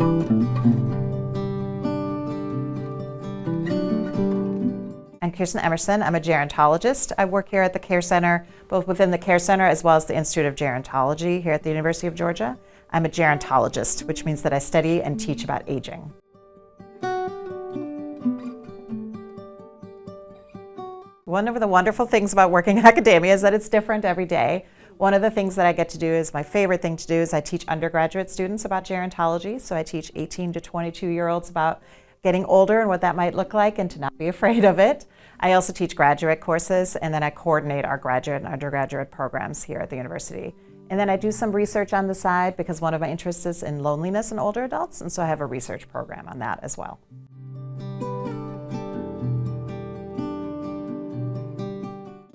I'm Kerstin Emerson. I'm a gerontologist. I work here at the Care Center, both within the Care Center as well as the Institute of Gerontology here at the University of Georgia. I'm a gerontologist, which means that I study and teach about aging. One of the wonderful things about working in academia is that it's different every day. One of the things that I get to do is my favorite thing to do is I teach undergraduate students about gerontology. So I teach 18 to 22-year-olds about getting older and what that might look like and to not be afraid of it. I also teach graduate courses, and then I coordinate our graduate and undergraduate programs here at the university. And then I do some research on the side because one of my interests is in loneliness in older adults, and so I have a research program on that as well.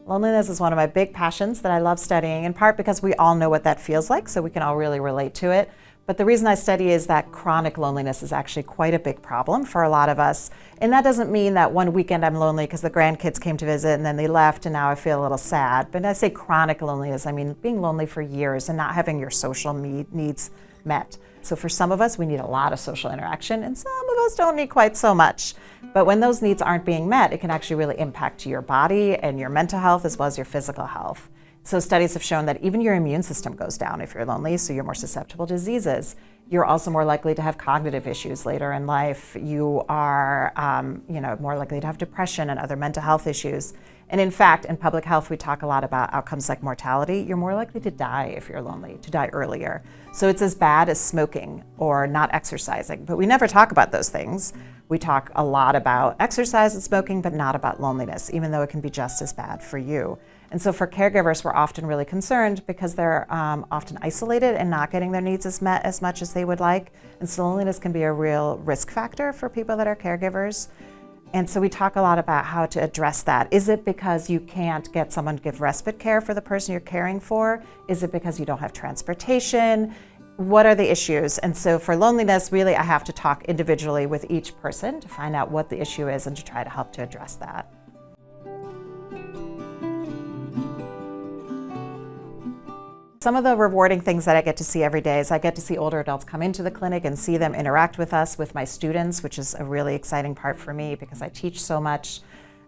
Loneliness is one of my big passions that I love studying, in part because we all know what that feels like, so we can all really relate to it. But the reason I study is that chronic loneliness is actually quite a big problem for a lot of us. And that doesn't mean that one weekend I'm lonely because the grandkids came to visit and then they left and now I feel a little sad. But when I say chronic loneliness, I mean being lonely for years and not having your social needs met. So for some of us, we need a lot of social interaction, and some of us don't need quite so much. But when those needs aren't being met, it can actually really impact your body and your mental health as well as your physical health. So studies have shown that even your immune system goes down if you're lonely, so you're more susceptible to diseases. You're also more likely to have cognitive issues later in life. You are more likely to have depression and other mental health issues. And in fact, in public health, we talk a lot about outcomes like mortality. You're more likely to die if you're lonely, to die earlier. So it's as bad as smoking or not exercising. But we never talk about those things. We talk a lot about exercise and smoking, but not about loneliness, even though it can be just as bad for you. And so for caregivers, we're often really concerned because they're often isolated and not getting their needs met as much as they would like. And so loneliness can be a real risk factor for people that are caregivers. And so we talk a lot about how to address that. Is it because you can't get someone to give respite care for the person you're caring for? Is it because you don't have transportation? What are the issues? And so for loneliness, really, I have to talk individually with each person to find out what the issue is and to try to help to address that. Some of the rewarding things that I get to see every day is I get to see older adults come into the clinic and see them interact with us, with my students, which is a really exciting part for me because I teach so much.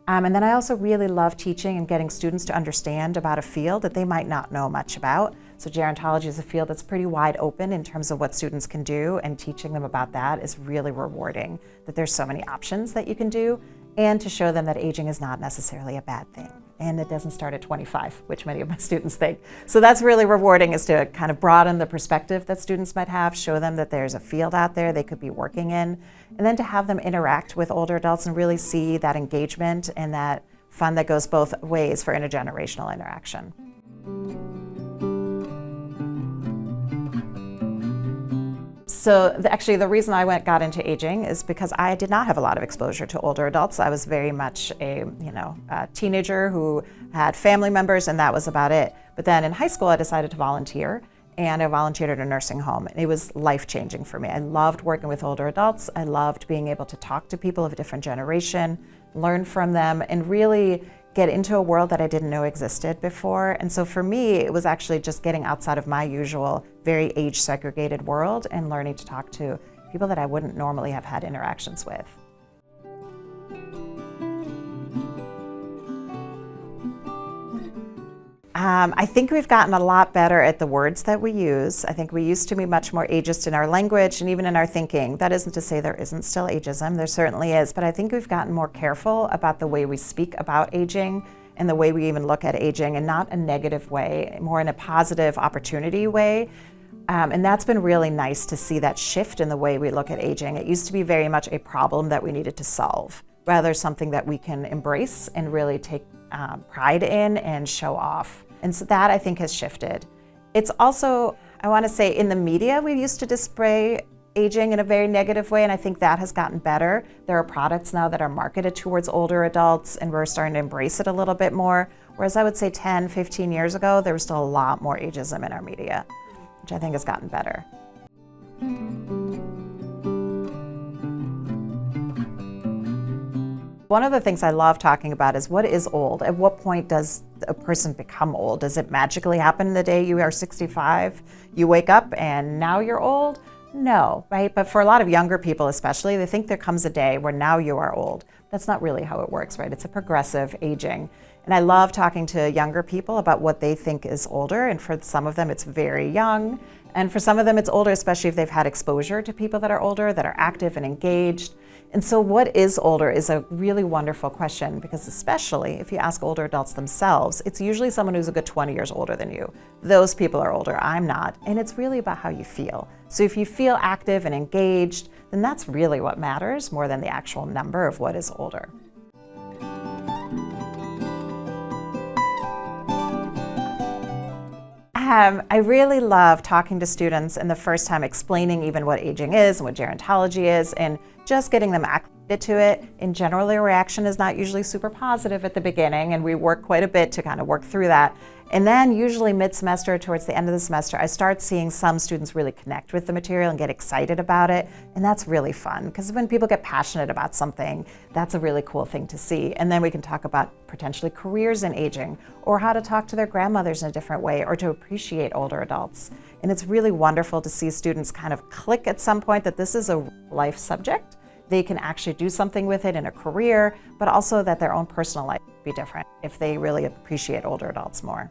And then I also really love teaching and getting students to understand about a field that they might not know much about. So gerontology is a field that's pretty wide open in terms of what students can do, and teaching them about that is really rewarding, that there's so many options that you can do, and to show them that aging is not necessarily a bad thing. And it doesn't start at 25, which many of my students think. So that's really rewarding, is to kind of broaden the perspective that students might have, show them that there's a field out there they could be working in, and then to have them interact with older adults and really see that engagement and that fun that goes both ways for intergenerational interaction. So actually the reason I got into aging is because I did not have a lot of exposure to older adults. I was very much a teenager who had family members, and that was about it. But then in high school I decided to volunteer, and I volunteered at a nursing home. It was life-changing for me. I loved working with older adults. I loved being able to talk to people of a different generation, learn from them, and really get into a world that I didn't know existed before. And so for me, it was actually just getting outside of my usual, very age-segregated world and learning to talk to people that I wouldn't normally have had interactions with. I think we've gotten a lot better at the words that we use. I think we used to be much more ageist in our language and even in our thinking. That isn't to say there isn't still ageism, there certainly is, but I think we've gotten more careful about the way we speak about aging and the way we even look at aging, and not a negative way, more in a positive opportunity way. And that's been really nice to see that shift in the way we look at aging. It used to be very much a problem that we needed to solve, rather something that we can embrace and really take pride in and show off. And so that, I think, has shifted. It's also, I want to say, in the media, we used to display aging in a very negative way, and I think that has gotten better. There are products now that are marketed towards older adults, and we're starting to embrace it a little bit more. Whereas I would say 10, 15 years ago, there was still a lot more ageism in our media, which I think has gotten better. One of the things I love talking about is what is old? At what point does a person become old? Does it magically happen the day you are 65? You wake up and now you're old? No, right? But for a lot of younger people especially, they think there comes a day where now you are old. That's not really how it works, right? It's a progressive aging. And I love talking to younger people about what they think is older. And for some of them, it's very young. And for some of them, it's older, especially if they've had exposure to people that are older, that are active and engaged. And so what is older is a really wonderful question, because especially if you ask older adults themselves, it's usually someone who's a good 20 years older than you. Those people are older, I'm not. And it's really about how you feel. So if you feel active and engaged, then that's really what matters more than the actual number of what is older. I really love talking to students and the first time explaining even what aging is and what gerontology is, and just getting them acclimated to it. In general, their reaction is not usually super positive at the beginning, and we work quite a bit to kind of work through that. And then usually mid-semester, towards the end of the semester, I start seeing some students really connect with the material and get excited about it. And that's really fun, because when people get passionate about something, that's a really cool thing to see. And then we can talk about potentially careers in aging, or how to talk to their grandmothers in a different way, or to appreciate older adults. And it's really wonderful to see students kind of click at some point that this is a life subject. They can actually do something with it in a career, but also that their own personal life will be different if they really appreciate older adults more.